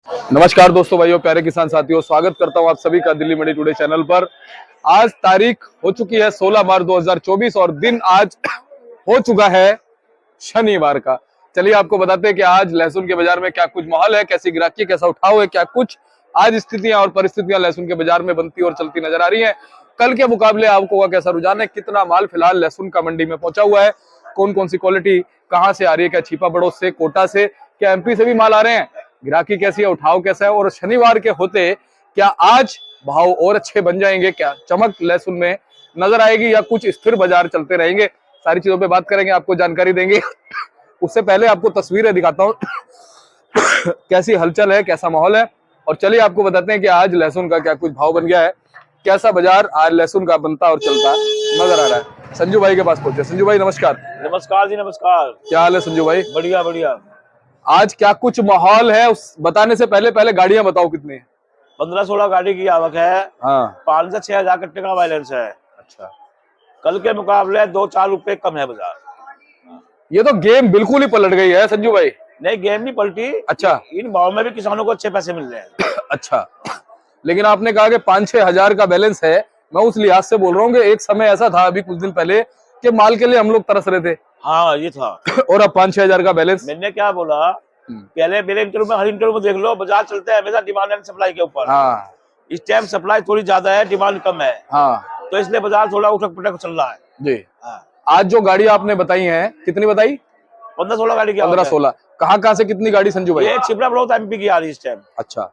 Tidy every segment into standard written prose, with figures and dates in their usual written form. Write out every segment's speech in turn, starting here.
नमस्कार दोस्तों, भाइयों, प्यारे किसान साथियों, स्वागत करता हूं आप सभी का दिल्ली मंडी टुडे चैनल पर। आज तारीख हो चुकी है 16 मार्च 2024 और दिन आज हो चुका है शनिवार का। चलिए आपको बताते हैं कि आज लहसुन के बाजार में क्या कुछ माहौल है, कैसी गिराकी, कैसा उठाव है, क्या कुछ आज स्थितियां और परिस्थितियां लहसुन के बाजार में बनती और चलती नजर आ रही है। कल के मुकाबले आपको का कैसा रुझान है, कितना माल फिलहाल लहसुन का मंडी में पहुंचा हुआ है, कौन कौन सी क्वालिटी कहाँ से आ रही है, क्या छिपा बड़ोद से, कोटा से, क्या एमपी से भी माल आ रहे हैं, गिराकी कैसी है, उठाव कैसा है और शनिवार के होते क्या आज भाव और अच्छे बन जाएंगे, क्या चमक लहसुन में नजर आएगी या कुछ स्थिर बाजार चलते रहेंगे, सारी चीजों पे बात करेंगे, आपको जानकारी देंगे। उससे पहले आपको तस्वीरें दिखाता हूँ कैसी हलचल है, कैसा माहौल है। और चलिए आपको बताते हैं कि आज लहसुन का क्या कुछ भाव बन गया है, कैसा बाजार आज लहसुन का बनता और चलता नजर आ रहा है। संजू भाई के पास पहुंचे। संजू भाई नमस्कार। नमस्कार जी, नमस्कार। क्या हाल है संजू भाई? बढ़िया बढ़िया। आज क्या कुछ माहौल है, उस बताने से पहले गाड़ियां बताओ कितनी है? 15-16 गाड़ी की आवक है। हाँ। 5 से 6 हजार कट्टे का बैलेंस है। अच्छा, कल के मुकाबले 2-4 रुपए कम है बाजार। ये तो गेम बिल्कुल ही पलट गई है संजू भाई। नहीं, गेम नहीं पलटी। अच्छा। इन भाव में भी किसानों को अच्छे पैसे मिल रहे हैं। अच्छा, लेकिन आपने कहा कि 5-6 हजार का बैलेंस है। मैं उस लिहाज से बोल रहा हूँ कि एक समय ऐसा था अभी कुछ दिन पहले कि माल के लिए हम लोग तरस रहे थे। हाँ, ये था। और अब 5-6 हजार का बैलेंस। मैंने क्या बोला, पहले मेरे इंटरव्यू में, हर इंटरव्यू में देख लो, बाजार चलते हैं हमेशा डिमांड एंड सप्लाई के ऊपर। हाँ। इस टाइम सप्लाई थोड़ी ज्यादा है, डिमांड कम है। हाँ, तो इसलिए बाजार थोड़ा उठक पटक चल रहा है जी। हाँ। आज जो गाड़ी आपने बताई है, कितनी बताई? 15-16 गाड़ी की 15-16। कहाँ से कितनी गाड़ी संजू भाई? ये छिपरा बड़ौद एमपी की आ रही है इस टाइम। अच्छा,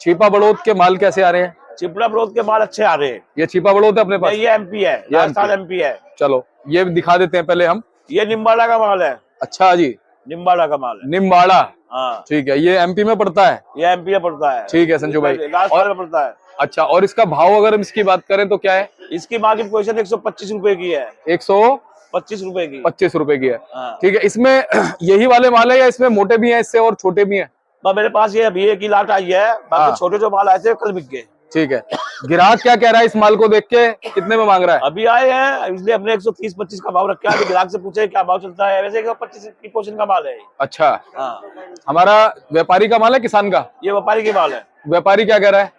छिपा बड़ौद के माल कैसे आ रहे हैं? छिपरा बड़ौद के माल अच्छे आ रहे हैं। ये छिपा बड़ौद है अपने पास? ये एमपी है, राजस्थान एमपी है। चलो ये दिखा देते हैं पहले हम। ये निम्बाड़ा का माल है। अच्छा जी, निम्बाड़ा का माल है। निम्बाड़ा। हाँ, ठीक है, ये एमपी में पड़ता है? ये एमपी में पड़ता है। ठीक है संजू भाई। राजस्थान में पड़ता है। अच्छा, और इसका भाव अगर हम इसकी बात करें तो क्या है? इसकी मार्केट पोजीशन 125 रुपए की है। 125 रुपए की। 25 रुपए की है। हाँ। ठीक है, इसमें यही वाले माल है या इसमें मोटे भी हैं इससे और छोटे भी हैं? मेरे पास ये अभी एक ही लाट आई है, बाकी छोटे जो माल आए थे कल बिक गए। ठीक है, ग्राहक क्या कह रहा है इस माल को देख के, कितने में मांग रहा है? अभी आए हैं, इसलिए हमने 130-25 का भाव रखा है। ग्राहक से पूछे क्या भाव चलता है। वैसे 125 की पोजीशन का माल है। अच्छा। हाँ। हमारा व्यापारी का माल है किसान का? ये व्यापारी के माल है। व्यापारी क्या कह रहा है?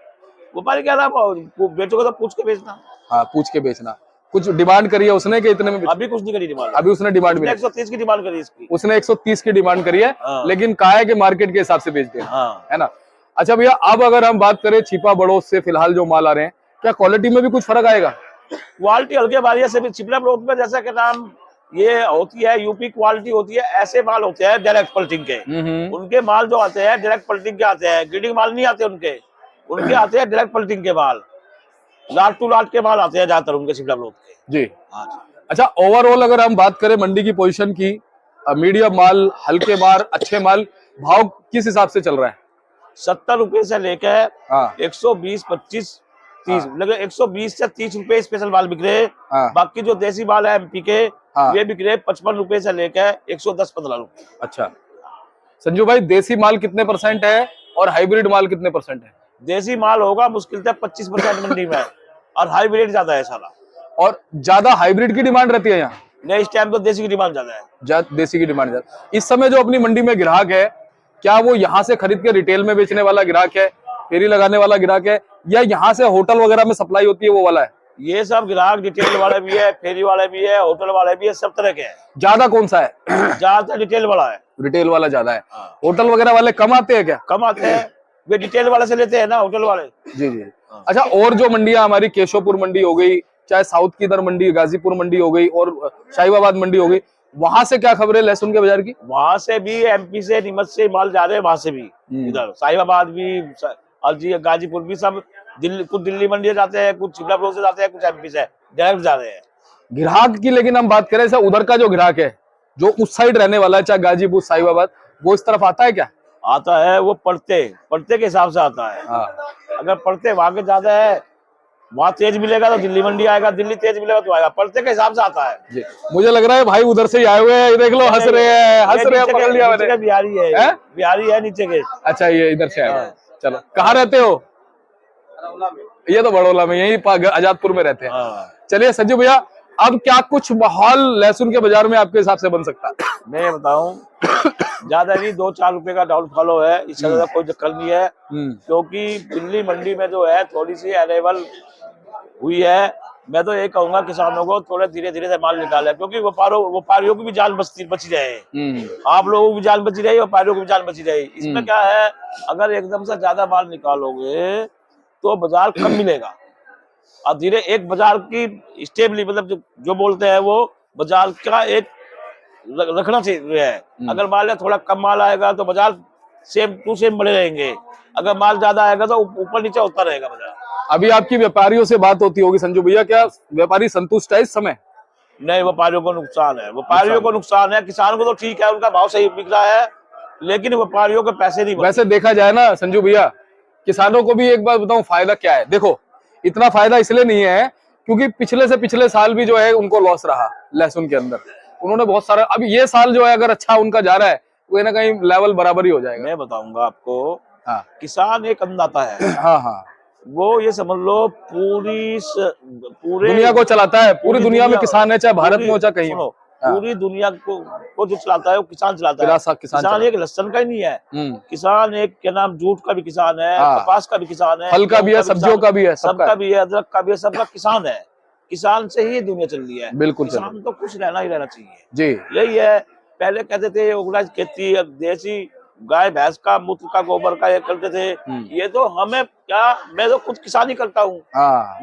व्यापारी कह रहा है बेचोगे तो पूछ के बेचना। हाँ, पूछ के बेचना। कुछ डिमांड करी है उसने कि इतने में? अभी कुछ नहीं करी डिमांड। अभी उसने डिमांड भी 130 की डिमांड करी इसकी। उसने 130 की डिमांड करी है। हाँ। लेकिन कहा है कि मार्केट के हिसाब से बेच दे। हाँ। है ना? अच्छा भैया, अब अगर हम बात करें छिपा बड़ौद से फिलहाल जो माल आ रहे हैं, क्या क्वालिटी में भी कुछ फर्क आएगा? क्वालिटी हल्के बारिया से भी छिपरा बड़ौद में जैसा कि नाम ये होती है, यूपी क्वालिटी होती है, ऐसे माल होते हैं डायरेक्ट पल्टिंग के। उनके माल जो आते हैं डायरेक्ट पल्टिंग के आते हैं, ग्रेडिंग माल नहीं आते उनके आते हैं डायरेक्ट पल्टिंग के माल। लाट टू लाट के माल आते हैं ज्यादातर उनके छिपरा बड़ौद के। जी। हाँ। अच्छा, ओवरऑल अगर हम बात करें मंडी की पोजीशन की, मीडियम माल, हल्के माल, अच्छे माल, भाव किस हिसाब से चल रहा है? 70 रुपए से लेकर हाँ। 120, 25, 30, लगे 120 से 30 रुपए स्पेशल माल बिक रहे। हाँ। बाकी जो देसी माल है एमपी के, हाँ। ये बिक रहे 55 रुपए से लेकर 110-15 रुपए। अच्छा संजू भाई, देसी माल कितने % है और हाइब्रिड माल कितने % है? देसी माल होगा मुश्किल से 25% मंडी में और हाइब्रिड ज्यादा है सारा। और ज्यादा हाइब्रिड की डिमांड रहती है यहाँ? नहीं, इस टाइम तो देसी की डिमांड ज्यादा है। देसी की डिमांड ज्यादा। इस समय जो अपनी मंडी में ग्राहक है, क्या वो यहाँ से खरीद के रिटेल में बेचने वाला ग्राहक है, फेरी लगाने वाला ग्राहक है, या यहाँ से होटल वगैरह में सप्लाई होती है वो वाला है? ये सब ग्राहक रिटेल वाले भी है, फेरी वाले भी है, होटल वाले भी है, सब तरह के हैं। ज्यादा कौन सा है? ज्यादातर रिटेल वाला है। रिटेल वाला ज्यादा है। हाँ। होटल वगैरह वाले कम आते हैं क्या? कम आते हैं, वे डिटेल वाले से लेते हैं ना, होटल वाले। जी जी। अच्छा, और जो मंडियां हमारी, केशवपुर मंडी हो गई, चाहे साउथ की इधर मंडी गाजीपुर मंडी हो गई और शाहीबाबाद मंडी हो गई, वहां से क्या खबर है लहसुन के बाजार की? वहां से भी एमपी से, नीमच से माल जा रहे हैं, वहां से भी इधर शाहीबाबाद भी, गाजीपुर भी, सब दिल्ली, कुछ दिल्ली मंडी जाते हैं, कुछ छिपरा बड़ौद से जाते हैं, कुछ एमपी से डायरेक्ट जा रहे हैं। ग्राहक की लेकिन हम बात करें, उधर का जो ग्राहक है, जो उस साइड रहने वाला है, चाहे गाजीपुर शाहीबाबाद, वो इस तरफ आता है क्या? आता है, वो पढ़ते के हिसाब से आता है। हाँ। अगर पढ़ते वहां के ज्यादा है, वहाँ तेज मिलेगा तो दिल्ली मंडी आएगा, दिल्ली तेज मिलेगा तो आएगा, पढ़ते के हिसाब से आता है जी। मुझे लग रहा है भाई उधर से ही आए हुए हैं, ये देख लो, हंस रहे हैं, पकड़ लिया मैंने। बिहारी है, बिहारी है नीचे के। अच्छा, ये इधर से आए। चलो, कहाँ रहते हो? ये तो बड़ौला में, यही आजादपुर में रहते हैं। चलिए संजू भैया, अब क्या कुछ माहौल लहसुन के बाजार में आपके हिसाब से बन सकता है? मैं बताऊं, ज्यादा नहीं, 2-4 रुपए का डाउन फॉलो है, इससे ज्यादा कोई चक्कर नहीं है। क्योंकि दिल्ली मंडी में जो है थोड़ी सी अरेबल हुई है। मैं तो ये कहूंगा किसानों को थोड़ा धीरे धीरे से माल निकाले, क्योंकि व्यापारियों की भी जान बची रहे, आप लोगों की भी जान बची रही, व्यापारियों की भी जान बची रही। इसमें क्या है, अगर एकदम से ज्यादा माल निकालोगे तो बाजार कम मिलेगा। और धीरे एक बाजार की स्टेबली, मतलब जो बोलते हैं वो बाजार का एक रखना चाहिए है। अगर मान लिया थोड़ा कम माल आएगा तो बाजार सेम टू सेम बने रहेंगे, अगर माल ज्यादा आएगा तो ऊपर नीचे होता रहेगा बाजार। अभी आपकी व्यापारियों से बात होती होगी संजू भैया, क्या व्यापारी संतुष्ट है इस समय? नहीं, व्यापारियों को नुकसान है, व्यापारियों को नुकसान है। किसानों को तो ठीक है, उनका भाव सही बिक रहा है, लेकिन व्यापारियों के पैसे नहीं। वैसे देखा जाए ना संजू भैया, किसानों को भी एक बात बताऊं, फायदा क्या है। देखो, इतना फायदा इसलिए नहीं है क्योंकि पिछले से पिछले साल भी जो है उनको लॉस रहा लहसुन के अंदर। उन्होंने बहुत सारा, अब ये साल जो है अगर अच्छा उनका जा रहा है, कहीं ना कहीं लेवल बराबर ही हो जाएगा। मैं बताऊंगा आपको, हाँ, किसान एक अन्नदाता है। हाँ हाँ, वो ये समझ लो पूरे दुनिया को चलाता है, पूरी दुनिया में किसान है, चाहे भारत में हो चाहे कहीं हो। पूरी दुनिया को जो चलाता है वो किसान चलाता है। किसान एक लहसुन का ही नहीं है, किसान एक क्या नाम जूट का भी किसान है, कपास का भी किसान है, फल का भी है, सब्जियों का भी है, सबका भी है, अदरक का भी है, सबका किसान है। किसान से ही दुनिया चल रही है। बिल्कुल, किसान तो कुछ रहना ही रहना चाहिए जी। यही है। पहले कहते थे ऑर्गेनाइज खेती, देसी गाय भैंस का मूत्र का गोबर का ये करते थे। ये तो हमें क्या, मैं तो खुद किसानी करता हूँ,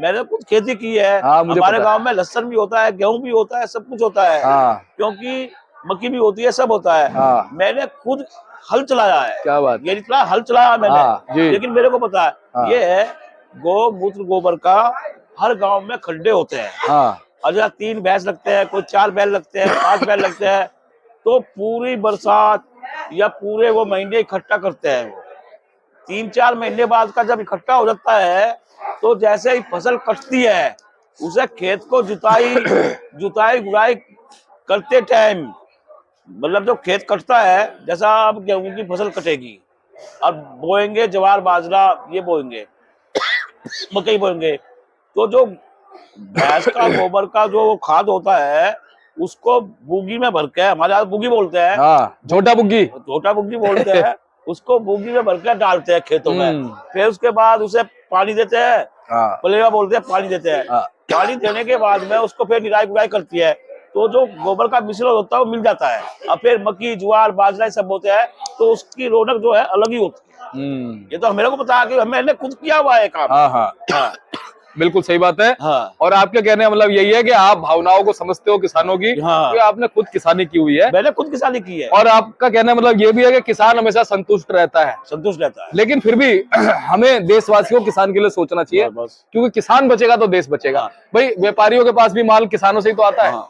मैंने खुद खेती की है। हमारे गांव में लहसुन भी होता है, गेहूं भी होता है, सब कुछ होता है, क्योंकि मक्की भी होती है, सब होता है। मैंने खुद हल चलाया है। क्या बात, ये इतना हल चलाया मैंने, लेकिन मेरे को पता है ये है गौमूत्र गोबर का हर गांव में खड्डे होते हैं। अगर 3 भैंस लगते हैं, कोई 4 बैल लगते हैं, 5 बैल लगते हैं, तो पूरी बरसात या पूरे वो महीने इकट्ठा करते हैं। वो 3-4 महीने बाद का जब इकट्ठा हो जाता है, तो जैसे ही फसल कटती है, उसे खेत को जुताई गुड़ाई करते टाइम, मतलब जो खेत कटता है, जैसा अब गेहूं की फसल कटेगी, अब बोएंगे ज्वार बाजरा, ये बोएंगे मकई बोएंगे, तो जो भैंस का गोबर का जो खाद होता है उसको बुगी में भर के, हमारे यहाँ बुगी बोलते हैं, छोटा बुग्गी बोलते हैं, उसको बुगी में भर के डालते हैं खेतों में। फिर उसके बाद उसे पानी देते हैं, पलेवा बोलते हैं, पानी देते हैं। पानी देने के बाद में उसको फिर निराई गुड़ाई करती है, तो जो गोबर का मिश्रण होता है वो मिल जाता है। अब फिर मक्की ज्वार बाजरा सब होते हैं, तो उसकी रौनक जो है अलग ही होती है। ये तो मेरे को पता है कि मैंने खुद किया हुआ है काम। बिल्कुल सही बात है। और आपके कहने का मतलब यही है कि आप भावनाओं को समझते हो किसानों की, क्योंकि आपने खुद किसानी की हुई है। मैंने खुद किसानी की है। और आपका कहने का मतलब ये भी है कि किसान हमेशा संतुष्ट रहता है। लेकिन फिर भी हमें देशवासियों को किसान के लिए सोचना चाहिए, क्योंकि किसान बचेगा तो देश बचेगा। भाई व्यापारियों के पास भी माल किसानों से ही तो आता है।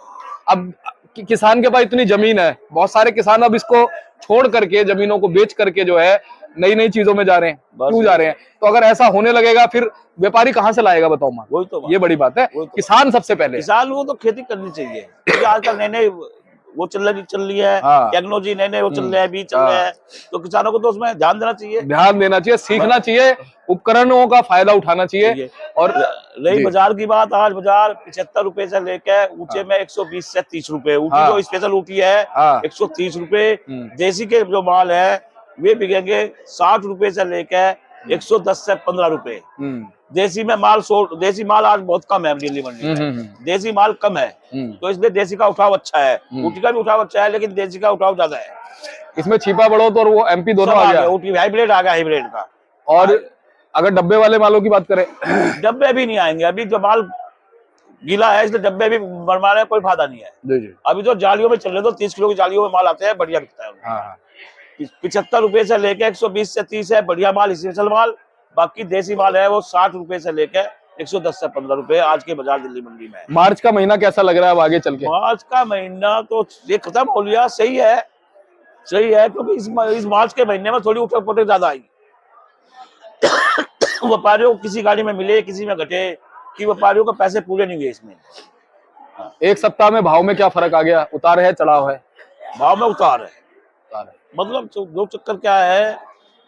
अब किसान के पास इतनी जमीन है, बहुत सारे किसान अब इसको छोड़ करके, जमीनों को बेच करके जो है नई नई चीजों में जा रहे हैं। क्यों जा रहे हैं? तो अगर ऐसा होने लगेगा फिर व्यापारी कहाँ से लाएगा, बताओ माल? वही तो ये बड़ी बात है। किसान सबसे पहले, किसान को तो खेती करनी चाहिए, क्योंकि आजकल नए नए वो चल रही है टेक्नोलॉजी, नए नए वो चल रहे हैं, बीज चल रहे हैं, तो किसानों को तो उसमें ध्यान देना चाहिए, सीखना चाहिए, उपकरणों का फायदा उठाना चाहिए। और रही बाजार की बात, आज बाजार 75 रुपए से लेकर ऊंचे में 120 से 30 रुपए, ऊटी जो स्पेशल ऊटी है 130 रुपए। देसी के जो माल है वे बिकेंगे 60 रुपए से लेकर 110 से 15 रुपए। देसी में देसी माल आज बहुत कम है दिल्ली मंडी में, देसी माल कम है, तो इसलिए देसी का उठाव अच्छा है, ऊटी का भी उठाव अच्छा है, लेकिन देसी का उठाव ज्यादा है। इसमें छिपा बड़ौत और वो एमपी दोनों आ गया, ऊटी हाइब्रिड आ गया, हाइब्रिड का। और अगर डब्बे वाले मालों की बात करें, डब्बे भी नहीं आएंगे, अभी जो माल गीला है इसलिए डब्बे भी बनवाने में कोई फायदा नहीं है। अभी तो जालियों में चल रहे, तो 30 किलो की जालियों में माल आते हैं, बढ़िया बिकता है। 75 रुपए से लेके 120 से 30 है बढ़िया माल, स्पेशल माल। बाकी देसी माल है वो 60 रुपए से लेकर 110 से 15 रुपए आज के बाजार दिल्ली मंडी में। मार्च का महीना कैसा लग रहा है अब आगे चल के? मार्च का महीना तो ये खत्म हो लिया, सही है, क्योंकि इस मार्च के महीने में थोड़ी उठक पटक ज्यादा आई। व्यापारियों को किसी गाड़ी में मिले, किसी में घटे, कि व्यापारियों को पैसे पूरे नहीं हुए इसमें। एक सप्ताह में भाव में क्या फर्क आ गया? उतार है, चढ़ाव है? भाव में उतार है। मतलब जो चक्कर क्या है,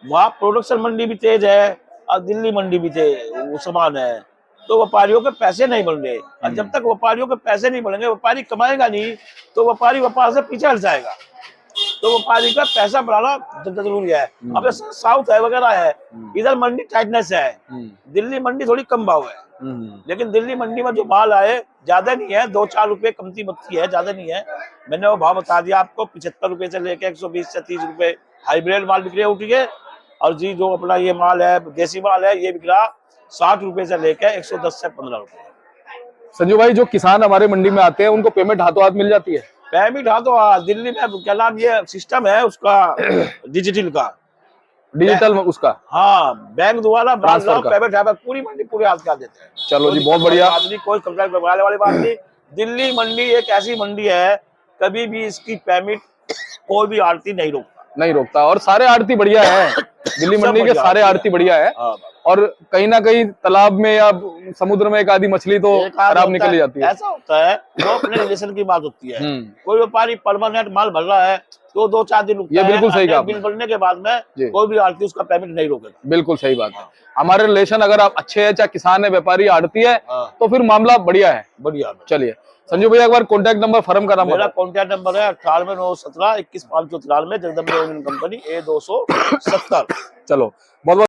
वहाँ प्रोडक्शन मंडी भी तेज है और दिल्ली मंडी भी वो समान है, तो व्यापारियों के पैसे नहीं बन रहे। और जब तक व्यापारियों के पैसे नहीं बढ़ेंगे, व्यापारी कमाएगा नहीं, तो व्यापारी व्यापार से पीछे हट जाएगा। तो व्यापारी का पैसा बढ़ाना जरूरी है। अब जैसे साउथ है वगैरह है, इधर मंडी टाइटनेस है, दिल्ली मंडी थोड़ी कम भाव है, लेकिन दिल्ली मंडी में जो माल आए ज्यादा नहीं है, 2-4 रुपए कमती बत्ती है, ज्यादा नहीं है। मैंने वो भाव बता दिया आपको, 75 रुपए से लेके 120 से 30 रुपए हाइब्रिड माल बिक रहे उठ के। और जी जो अपना ये माल है देसी माल है, ये बिक रहा 60 रुपए से लेके 110 से 15 रुपए। संजू भाई, जो किसान हमारे मंडी में आते हैं उनको पेमेंट हाथों हाथ मिल जाती है? पेमेंट हाँ, तो दिल्ली में क्या नाम ये सिस्टम है उसका, डिजिटल का, डिजिटल उसका, हाँ बैंक द्वारा ट्रांसफर का पेमेंट है, पूरी मंडी पूरे हाथ का देते हैं। चलो जी, बहुत बढ़िया। कोई कंप्लेंट करवाने वाली बात नहीं। दिल्ली मंडी एक ऐसी मंडी है, कभी भी इसकी पेमेंट कोई भी आड़ती नहीं रोकता, और सारे आड़ती बढ़िया है दिल्ली मंडी के, सारे आड़ती बढ़िया है। और कहीं ना कहीं तालाब में या समुद्र में एक आधी मछली तो खराब निकल जाती है। ऐसा होता है, वो अपने रिलेशन की बात होती है। कोई व्यापारी परमानेंट माल भर रहा है तो 2-4 दिन रुकता है, बिल्कुल सही कहा। बिल बनने के बाद में कोई भी आड़ती उसका पेमेंट नहीं रोकेगा। बिल्कुल सही बात है। हमारे रिलेशन अगर आप अच्छे हैं, चाहे किसान है, व्यापारी, आड़ती है, तो फिर मामला बढ़िया है। बढ़िया। चलिए संजू भैया, एक बार कॉन्टैक्ट नंबर, फर्म का नाम? मेरा कॉन्टैक्ट नंबर है 9891721593, जगदम्बा कंपनी, A270। चलो, बहुत बहुत